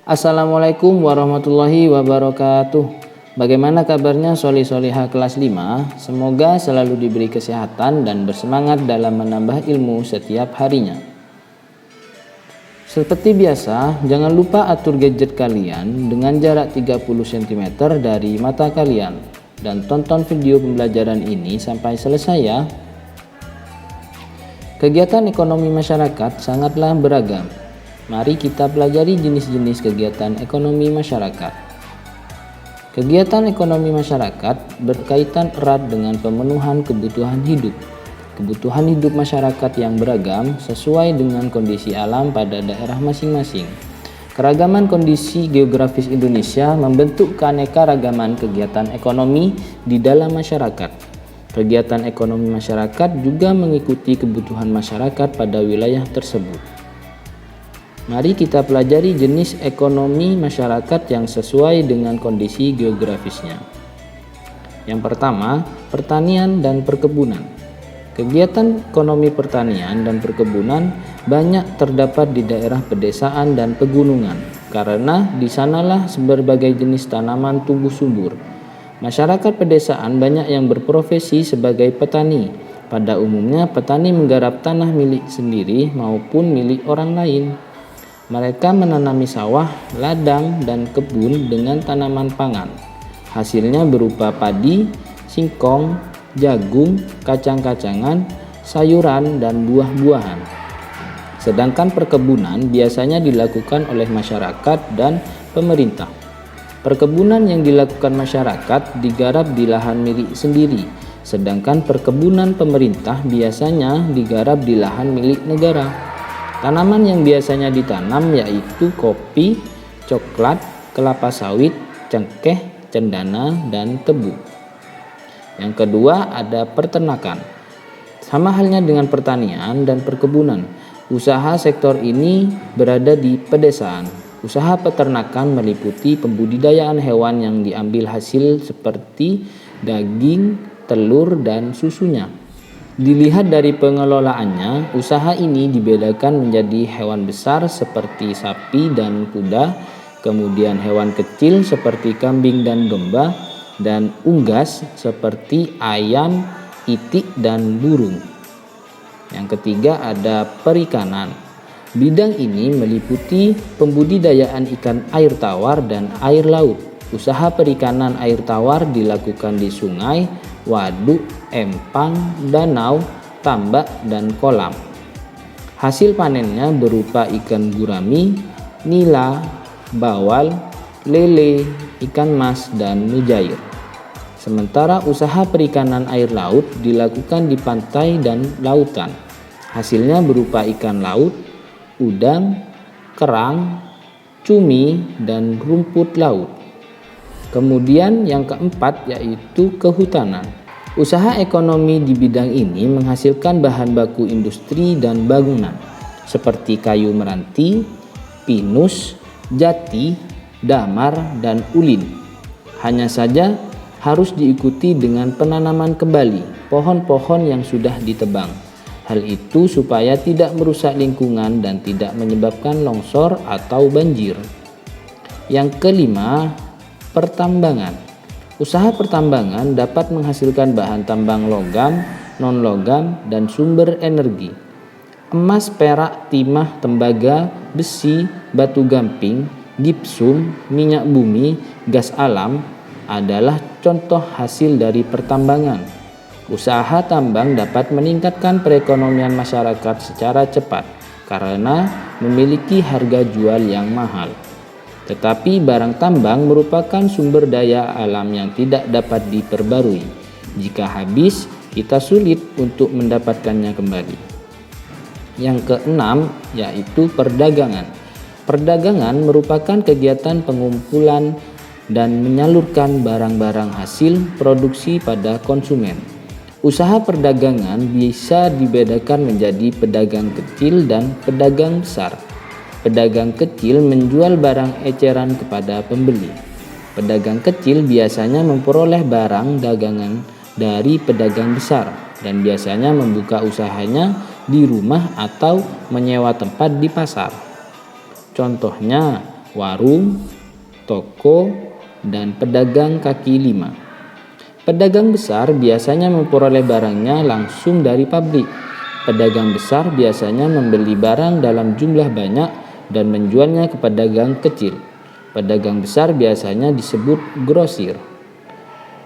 Assalamualaikum warahmatullahi wabarakatuh. Bagaimana kabarnya Soli-Soliha kelas 5? Semoga selalu diberi kesehatan dan bersemangat dalam menambah ilmu setiap harinya. Seperti biasa, jangan lupa atur gadget kalian dengan jarak 30 cm dari mata kalian. Dan tonton video pembelajaran ini sampai selesai ya. Kegiatan ekonomi masyarakat sangatlah beragam. Mari kita pelajari jenis-jenis kegiatan ekonomi masyarakat. Kegiatan ekonomi masyarakat berkaitan erat dengan pemenuhan kebutuhan hidup. Kebutuhan hidup masyarakat yang beragam sesuai dengan kondisi alam pada daerah masing-masing. Keragaman kondisi geografis Indonesia membentuk keanekaragaman kegiatan ekonomi di dalam masyarakat. Kegiatan ekonomi masyarakat juga mengikuti kebutuhan masyarakat pada wilayah tersebut. Mari kita pelajari jenis ekonomi masyarakat yang sesuai dengan kondisi geografisnya. Yang pertama, pertanian dan perkebunan. Kegiatan ekonomi pertanian dan perkebunan banyak terdapat di daerah pedesaan dan pegunungan, karena di sanalah berbagai jenis tanaman tumbuh subur. Masyarakat pedesaan banyak yang berprofesi sebagai petani. Pada umumnya, petani menggarap tanah milik sendiri maupun milik orang lain. Mereka menanami sawah, ladang, dan kebun dengan tanaman pangan. Hasilnya berupa padi, singkong, jagung, kacang-kacangan, sayuran, dan buah-buahan. Sedangkan perkebunan biasanya dilakukan oleh masyarakat dan pemerintah. Perkebunan yang dilakukan masyarakat digarap di lahan milik sendiri, sedangkan perkebunan pemerintah biasanya digarap di lahan milik negara. Tanaman yang biasanya ditanam yaitu kopi, coklat, kelapa sawit, cengkeh, cendana, dan tebu. Yang kedua ada peternakan. Sama halnya dengan pertanian dan perkebunan, usaha sektor ini berada di pedesaan. Usaha peternakan meliputi pembudidayaan hewan yang diambil hasil seperti daging, telur, dan susunya. Dilihat dari pengelolaannya, usaha ini dibedakan menjadi hewan besar seperti sapi dan kuda, kemudian hewan kecil seperti kambing dan domba, dan unggas seperti ayam, itik, dan burung. Yang ketiga ada perikanan. Bidang ini meliputi pembudidayaan ikan air tawar dan air laut. Usaha perikanan air tawar dilakukan di sungai, waduk, empang, danau, tambak, dan kolam. Hasil panennya berupa ikan gurami, nila, bawal, lele, ikan mas, dan mujair. Sementara usaha perikanan air laut dilakukan di pantai dan lautan. Hasilnya berupa ikan laut, udang, kerang, cumi, dan rumput laut. Kemudian yang keempat yaitu kehutanan. Usaha ekonomi di bidang ini menghasilkan bahan baku industri dan bangunan seperti kayu meranti, pinus, jati, damar, dan ulin. Hanya saja harus diikuti dengan penanaman kembali pohon-pohon yang sudah ditebang. Hal itu supaya tidak merusak lingkungan dan tidak menyebabkan longsor atau banjir. Yang kelima, pertambangan. Usaha pertambangan dapat menghasilkan bahan tambang logam, non-logam, dan sumber energi. Emas, perak, timah, tembaga, besi, batu gamping, gipsum, minyak bumi, gas alam adalah contoh hasil dari pertambangan. Usaha tambang dapat meningkatkan perekonomian masyarakat secara cepat karena memiliki harga jual yang mahal. Tetapi barang tambang merupakan sumber daya alam yang tidak dapat diperbarui. Jika habis, kita sulit untuk mendapatkannya kembali. Yang keenam yaitu perdagangan. Perdagangan merupakan kegiatan pengumpulan dan menyalurkan barang-barang hasil produksi pada konsumen. Usaha perdagangan bisa dibedakan menjadi pedagang kecil dan pedagang besar. Pedagang kecil menjual barang eceran kepada pembeli. Pedagang kecil biasanya memperoleh barang dagangan dari pedagang besar dan biasanya membuka usahanya di rumah atau menyewa tempat di pasar. Contohnya, warung, toko, dan pedagang kaki lima. Pedagang besar biasanya memperoleh barangnya langsung dari pabrik. Pedagang besar biasanya membeli barang dalam jumlah banyak dan menjualnya ke pedagang kecil. Pedagang besar biasanya disebut grosir.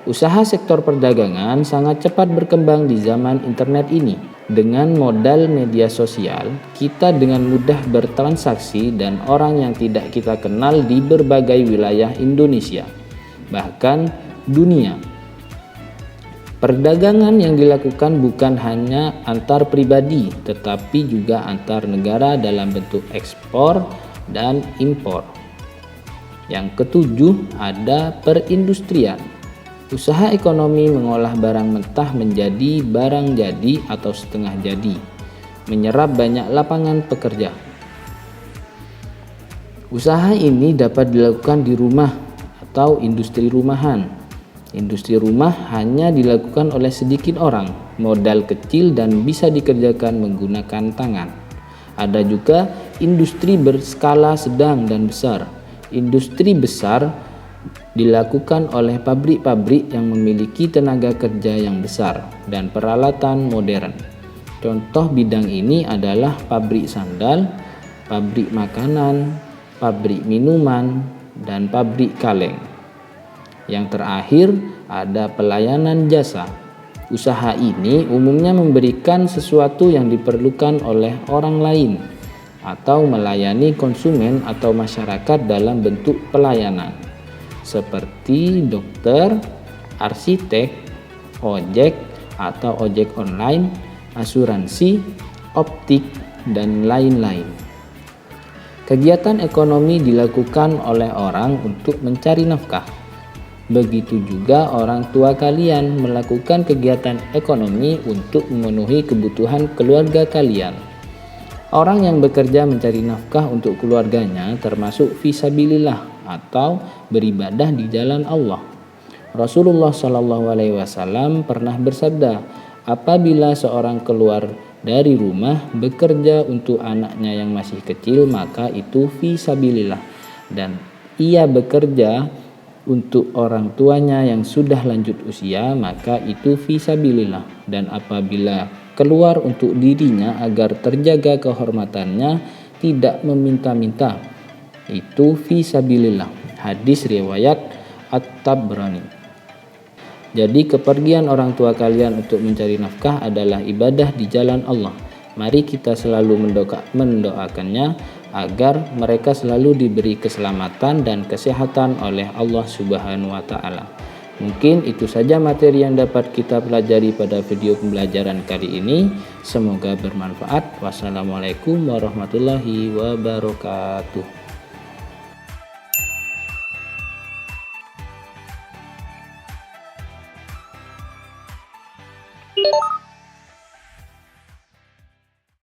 Usaha sektor perdagangan sangat cepat berkembang di zaman internet ini. Dengan modal media sosial, kita dengan mudah bertransaksi dan orang yang tidak kita kenal di berbagai wilayah Indonesia, bahkan dunia. Perdagangan yang dilakukan bukan hanya antar pribadi, tetapi juga antar negara dalam bentuk ekspor dan impor. Yang ketujuh, ada perindustrian. Usaha ekonomi mengolah barang mentah menjadi barang jadi atau setengah jadi, menyerap banyak lapangan pekerja. Usaha ini dapat dilakukan di rumah atau industri rumahan. Industri rumah hanya dilakukan oleh sedikit orang, modal kecil dan bisa dikerjakan menggunakan tangan. Ada juga industri berskala sedang dan besar. Industri besar dilakukan oleh pabrik-pabrik yang memiliki tenaga kerja yang besar dan peralatan modern. Contoh bidang ini adalah pabrik sandal, pabrik makanan, pabrik minuman, dan pabrik kaleng. Yang terakhir ada pelayanan jasa. Usaha ini umumnya memberikan sesuatu yang diperlukan oleh orang lain atau melayani konsumen atau masyarakat dalam bentuk pelayanan, seperti dokter, arsitek, ojek atau ojek online, asuransi, optik, dan lain-lain. Kegiatan ekonomi dilakukan oleh orang untuk mencari nafkah. Begitu juga orang tua kalian melakukan kegiatan ekonomi untuk memenuhi kebutuhan keluarga kalian. Orang yang bekerja mencari nafkah untuk keluarganya termasuk fisabilillah atau beribadah di jalan Allah. Rasulullah SAW pernah bersabda, apabila seorang keluar dari rumah bekerja untuk anaknya yang masih kecil, maka itu fisabilillah, dan ia bekerja untuk orang tuanya yang sudah lanjut usia, maka itu fisabilillah, dan apabila keluar untuk dirinya agar terjaga kehormatannya, tidak meminta-minta, itu fisabilillah. Hadis riwayat At-Tabrani. Jadi kepergian orang tua kalian untuk mencari nafkah adalah ibadah di jalan Allah. Mari kita selalu mendoakannya agar mereka selalu diberi keselamatan dan kesehatan oleh Allah Subhanahu wa taala. Mungkin itu saja materi yang dapat kita pelajari pada video pembelajaran kali ini. Semoga bermanfaat. Wassalamualaikum warahmatullahi wabarakatuh.